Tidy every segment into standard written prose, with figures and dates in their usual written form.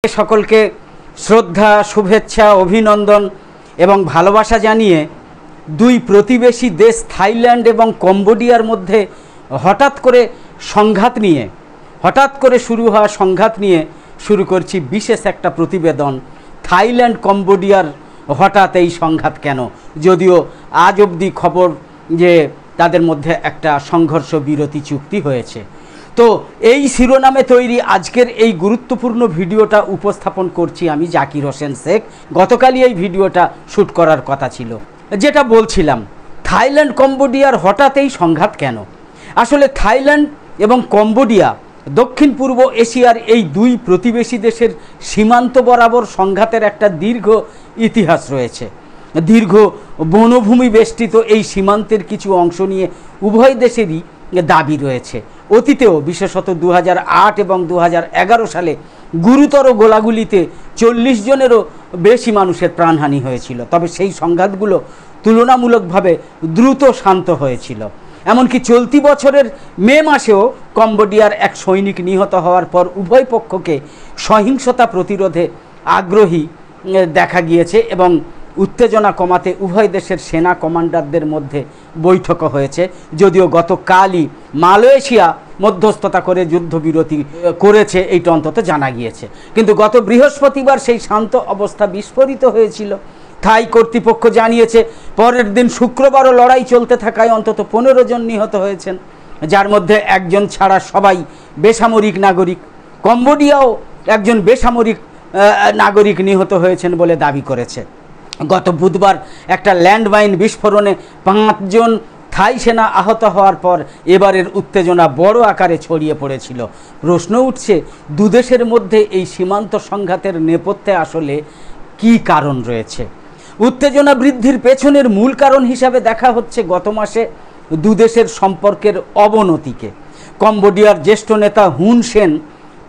সকলকে শ্রদ্ধা, শুভেচ্ছা, অভিনন্দন এবং ভালোবাসা জানিয়ে দুই প্রতিবেশী দেশ থাইল্যান্ড এবং কম্বোডিয়ার মধ্যে হঠাৎ করে শুরু হওয়া সংঘাত নিয়ে শুরু করছি বিশেষ একটা প্রতিবেদন। থাইল্যান্ড কম্বোডিয়ার হঠাৎ এই সংঘাত কেন, যদিও আজ অবধি খবর যে তাদের মধ্যে একটা সংঘর্ষ বিরতি চুক্তি হয়েছে। তো এই শিরোনামে তৈরি আজকের এই গুরুত্বপূর্ণ ভিডিওটা উপস্থাপন করছি আমি জাকির হোসেন শেখ। গতকালই এই ভিডিওটা শ্যুট করার কথা ছিল। যেটা বলছিলাম, থাইল্যান্ড কম্বোডিয়ার হঠাৎ এই সংঘাত কেন। আসলে থাইল্যান্ড এবং কম্বোডিয়া দক্ষিণ পূর্ব এশিয়ার এই দুই প্রতিবেশী দেশের সীমান্ত বরাবর সংঘাতের একটা দীর্ঘ ইতিহাস রয়েছে। দীর্ঘ বনভূমি বেষ্টিত এই সীমান্তের কিছু অংশ নিয়ে উভয় দেশেরই দাবি রয়েছে। অতীতেও বিশেষত 2008 এবং 2011 সালে গুরুতর গোলাগুলিতে 40 জনেরও বেশি মানুষের প্রাণহানি হয়েছিল। তবে সেই সংঘাতগুলো তুলনামূলকভাবে দ্রুত শান্ত হয়েছিল। এমনকি চলতি বছরের মে মাসেও কম্বোডিয়ার এক সৈনিক নিহত হওয়ার পর উভয় পক্ষকে সহিংসতা প্রতিরোধে আগ্রহী দেখা গিয়েছে এবং উত্তেজনা কমাতে উভয় দেশের সেনা কমান্ডারদের মধ্যে বৈঠকও হয়েছে। যদিও গতকালই মালয়েশিয়া মধ্যস্থতা করে যুদ্ধবিরতি করেছে, এইটা অন্তত জানা গিয়েছে। কিন্তু গত বৃহস্পতিবার সেই শান্ত অবস্থা বিস্ফোরিত হয়েছিল। থাই কর্তৃপক্ষ জানিয়েছে পরের দিন শুক্রবারও লড়াই চলতে থাকায় অন্তত 15 জন নিহত হয়েছেন, যার মধ্যে একজন ছাড়া সবাই বেসামরিক নাগরিক। কম্বোডিয়াও একজন বেসামরিক নাগরিক নিহত হয়েছেন বলে দাবি করেছে। গত বুধবার একটা ল্যান্ডমাইন বিস্ফোরণে 5 জন থাই সেনা আহত হওয়ার পর এবারের উত্তেজনা বড় আকারে ছড়িয়ে পড়েছিল। প্রশ্ন উঠছে, দুদেশের মধ্যে এই সীমান্ত সংঘাতের নেপথ্যে আসলে কী কারণ রয়েছে। উত্তেজনা বৃদ্ধির পেছনের মূল কারণ হিসাবে দেখা হচ্ছে গত মাসে দুদেশের সম্পর্কের অবনতিকে। কম্বোডিয়ার জ্যেষ্ঠ নেতা হুন সেন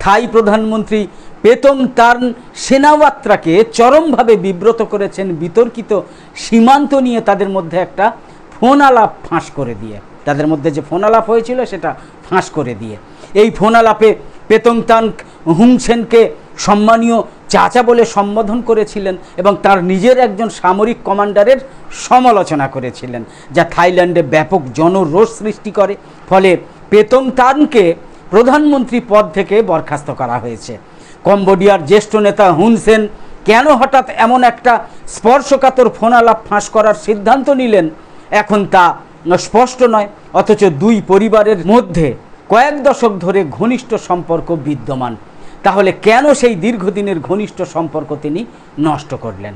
থাই প্রধানমন্ত্রী পেতংতার্ন সেনাওয়াত্রাকে চরমভাবে বিব্রত করেছেন বিতর্কিত সীমান্ত নিয়ে তাদের মধ্যে একটা ফোন আলাপ ফাঁস করে দিয়ে। তাদের মধ্যে যে ফোন আলাপ হয়েছিল সেটা ফাঁস করে দিয়ে এই ফোন আলাপে পেতংতার্ন হুন সেনকে সম্মানীয় চাচা বলে সম্বোধন করেছিলেন এবং তার নিজের একজন সামরিক কমান্ডারের সমালোচনা করেছিলেন, যা থাইল্যান্ডে ব্যাপক জনরোষ সৃষ্টি করে। ফলে পেতংতার্নকে প্রধানমন্ত্রী পদ থেকে বরখাস্ত করা হয়েছে। কম্বোডিয়ার জ্যেষ্ঠ নেতা হুন সেন কেন হঠাৎ এমন একটা স্পর্শকাতর ফোন আলাপ ফাঁস করার সিদ্ধান্ত নিলেন এখন তা স্পষ্ট নয়। অথচ দুই পরিবারের মধ্যে কয়েক দশক ধরে ঘনিষ্ঠ সম্পর্ক বিদ্যমান। তাহলে কেন সেই দীর্ঘদিনের ঘনিষ্ঠ সম্পর্ক তিনি নষ্ট করলেন?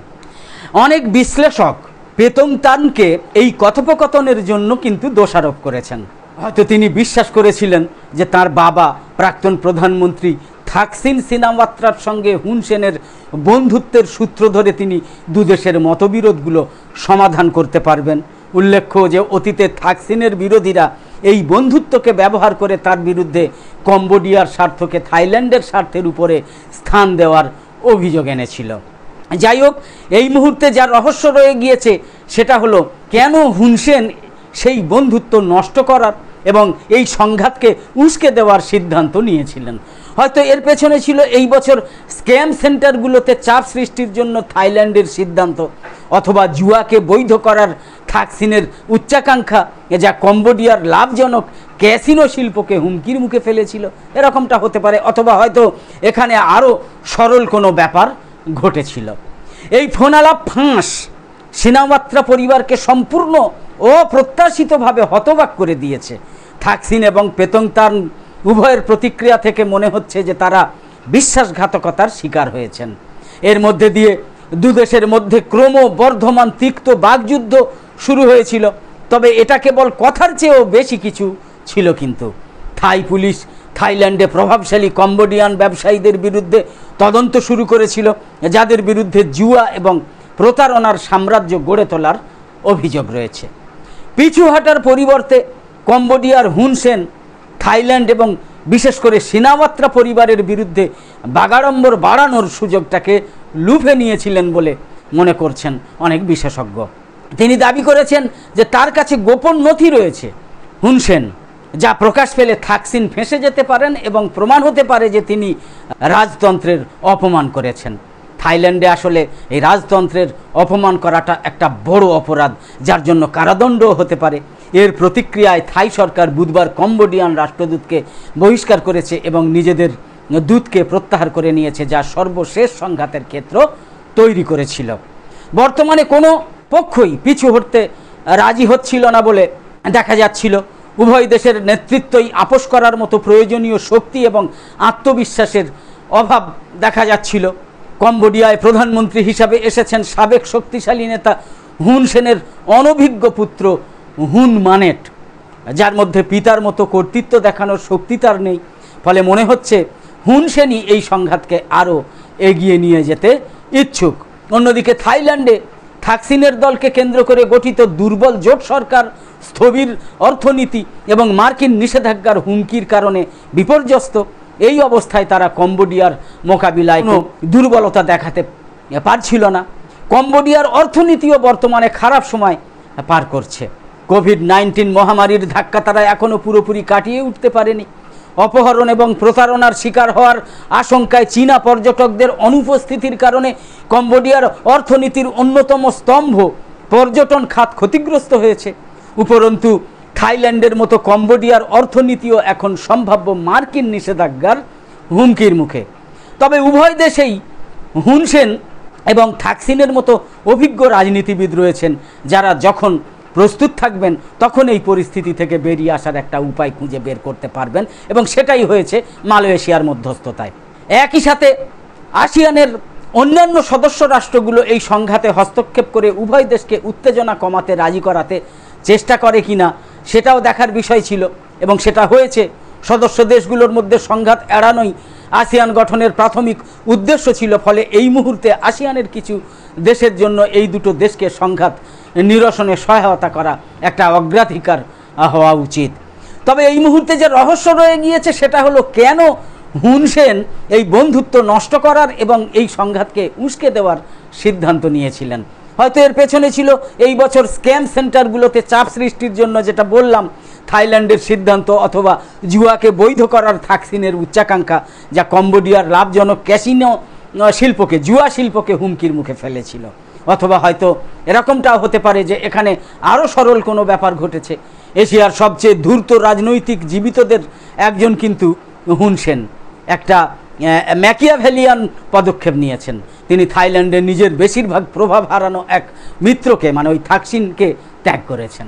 অনেক বিশ্লেষক পেতংতার্নকে এই কথোপকথনের জন্য কিন্তু দোষারোপ করেছেন। হয়তো তিনি বিশ্বাস করেছিলেন যে তার বাবা প্রাক্তন প্রধানমন্ত্রী থাকসিন সিনাওয়াত্রার সঙ্গে হুন সেনের বন্ধুত্বের সূত্র ধরে তিনি দুদেশের মতবিরোধগুলো সমাধান করতে পারবেন। উল্লেখ্য যে অতীতে থাকসিনের বিরোধীরা এই বন্ধুত্বকে ব্যবহার করে তার বিরুদ্ধে কম্বোডিয়ার স্বার্থকে থাইল্যান্ডের স্বার্থের উপরে স্থান দেওয়ার অভিযোগ এনেছিল। যাই হোক, এই মুহূর্তে যা রহস্য রয়ে গিয়েছে সেটা হলো কেন হুন সেন সেই বন্ধুত্ব নষ্ট করার এবং এই সংঘাতকে উস্কে দেওয়ার সিদ্ধান্ত নিয়েছিলেন। হয়তো এর পেছনে ছিল এই বছর স্ক্যাম সেন্টারগুলোতে চাপ সৃষ্টির জন্য থাইল্যান্ডের সিদ্ধান্ত, অথবা জুয়াকে বৈধ করার থাকসিনের উচ্চাকাঙ্ক্ষা, যা কম্বোডিয়ার লাভজনক ক্যাসিনো শিল্পকে হুমকির মুখে ফেলেছিল। এরকমটা হতে পারে, অথবা হয়তো এখানে আরও সরল কোনো ব্যাপার ঘটেছিল। এই ফোন আলাপ ফাঁস সিনাওয়াত্রা পরিবারকে সম্পূর্ণ অপ্রত্যাশিতভাবে হতবাক করে দিয়েছে। থাকসিন এবং পেতংতার্ন উভয়ের প্রতিক্রিয়া থেকে মনে হচ্ছে যে তারা বিশ্বাসঘাতকতার শিকার হয়েছেন। এর মধ্যে দিয়ে দুদেশের মধ্যে ক্রমবর্ধমান তিক্ত বাকযুদ্ধ শুরু হয়েছিল। তবে এটা কেবল কথার চেয়েও বেশি কিছু ছিল। কিন্তু থাই পুলিশ থাইল্যান্ডে প্রভাবশালী কম্বোডিয়ান ব্যবসায়ীদের বিরুদ্ধে তদন্ত শুরু করেছিল, যাদের বিরুদ্ধে জুয়া এবং প্রতারণার সাম্রাজ্য গড়ে তোলার অভিযোগ রয়েছে। পিছু হাঁটার পরিবর্তে কম্বোডিয়ার হুন সেন থাইল্যান্ড এবং বিশেষ করে সিনাওয়াত্রা পরিবারের বিরুদ্ধে বাগাড়ম্বর বাড়ানোর সুযোগটাকে লুফে নিয়েছিলেন বলে মনে করছেন অনেক বিশেষজ্ঞ। তিনি দাবি করেছেন যে তার কাছে গোপন নথি রয়েছে। হুন সেন যা প্রকাশ পেলে থাকসিন ফেঁসে যেতে পারেন এবং প্রমাণ হতে পারে যে তিনি রাজতন্ত্রের অপমান করেছেন। থাইল্যান্ডে আসলে এই রাজতন্ত্রের অপমান করাটা একটা বড় অপরাধ, যার জন্য কারাদণ্ডও হতে পারে। এর প্রতিক্রিয়ায় থাই সরকার বুধবার কম্বোডিয়ান রাষ্ট্রদূতকে বহিষ্কার করেছে এবং নিজেদের দূতকে প্রত্যাহার করে নিয়েছে, যা সর্বশেষ সংঘাতের ক্ষেত্র তৈরি করেছিল। বর্তমানে কোনো পক্ষই পিছু হটতে রাজি হচ্ছিল না বলে দেখা যাচ্ছিল। উভয় দেশের নেতৃত্বই আপোষ করার মতো প্রয়োজনীয় শক্তি এবং আত্মবিশ্বাসের অভাব দেখা যাচ্ছিল। কম্বোডিয়ায় প্রধানমন্ত্রী হিসাবে এসেছেন সাবেক শক্তিশালী নেতা হুন সেনের অনভিজ্ঞ পুত্র হুন মানেট, যার মধ্যে পিতার মতো কর্তৃত্ব দেখানোর শক্তি তার নেই। ফলে মনে হচ্ছে হুন সেনই এই সংঘাতকে আরও এগিয়ে নিয়ে যেতে ইচ্ছুক। অন্যদিকে থাইল্যান্ডে থাকসিনের দলকে কেন্দ্র করে গঠিত দুর্বল জোট সরকার, স্থবির অর্থনীতি এবং মার্কিন নিষেধাজ্ঞার হুমকির কারণে বিপর্যস্ত। এই অবস্থায় তারা কম্বোডিয়ার মোকাবিলায় কোনো দুর্বলতা দেখাতে পারছিল না। কম্বোডিয়ার অর্থনীতিও বর্তমানে খারাপ সময় পার করছে। কোভিড-19 মহামারীর ধাক্কা তারা এখনও পুরোপুরি কাটিয়ে উঠতে পারেনি। অপহরণ এবং প্রতারণার শিকার হওয়ার আশঙ্কায় চীনা পর্যটকদের অনুপস্থিতির কারণে কম্বোডিয়ার অর্থনীতির অন্যতম স্তম্ভ পর্যটন খাত ক্ষতিগ্রস্ত হয়েছে। উপরন্তু থাইল্যান্ডের মতো কম্বোডিয়ার অর্থনীতিও এখন সম্ভাব্য মার্কিন নিষেধাজ্ঞার হুমকির মুখে। তবে উভয় দেশেই হুন সেন এবং থাকসিনের মতো অভিজ্ঞ রাজনীতিবিদ রয়েছেন, যারা যখন প্রস্তুত থাকবেন তখন এই পরিস্থিতি থেকে বেরিয়ে আসার একটা উপায় খুঁজে বের করতে পারবেন, এবং সেটাই হয়েছে মালয়েশিয়ার মধ্যস্থতায়। একই সাথে আসিয়ানের অন্যান্য সদস্য রাষ্ট্রগুলো এই সংঘাতে হস্তক্ষেপ করে উভয় দেশকে উত্তেজনা কমাতে রাজি করাতে চেষ্টা করে কিনা সেটাও দেখার বিষয় ছিল, এবং সেটা হয়েছে। সদস্য দেশগুলোর মধ্যে সংঘাত এড়ানোই আসিয়ান গঠনের প্রাথমিক উদ্দেশ্য ছিল। ফলে এই মুহূর্তে আসিয়ানের কিছু দেশের জন্য এই দুটো দেশকে সংঘাত নিরসনে সহায়তা করা একটা অগ্রাধিকার হওয়া উচিত। তবে এই মুহূর্তে যে রহস্য রয়ে গিয়েছে সেটা হলো, কেন হুন সেন এই বন্ধুত্ব নষ্ট করার এবং এই সংঘাতকে উস্কে দেওয়ার সিদ্ধান্ত নিয়েছিলেন। হয়তো এর পেছনে ছিল এই বছর স্ক্যাম সেন্টারগুলোতে চাপ সৃষ্টির জন্য, যেটা বললাম, থাইল্যান্ডের সিদ্ধান্ত, অথবা জুয়াকে বৈধ করার থাকসিনের উচ্চাকাঙ্ক্ষা, যা কম্বোডিয়ার লাভজনক ক্যাসিনো শিল্পকে, জুয়া শিল্পকে হুমকির মুখে ফেলেছিল। অথবা হয়তো এরকমটাও হতে পারে যে এখানে আরও সরল কোনো ব্যাপার ঘটেছে। এশিয়ার সবচেয়ে ধূর্ত রাজনৈতিক জীবিতদের একজন কিন্তু হুন সেন একটা ম্যাকিয়াভেলিয়ান পদক্ষেপ নিয়েছেন। তিনি থাইল্যান্ডে নিজের বেশিরভাগ প্রভাব হারানো এক মিত্রকে, মানে ওই থাকসিনকে ত্যাগ করেছেন।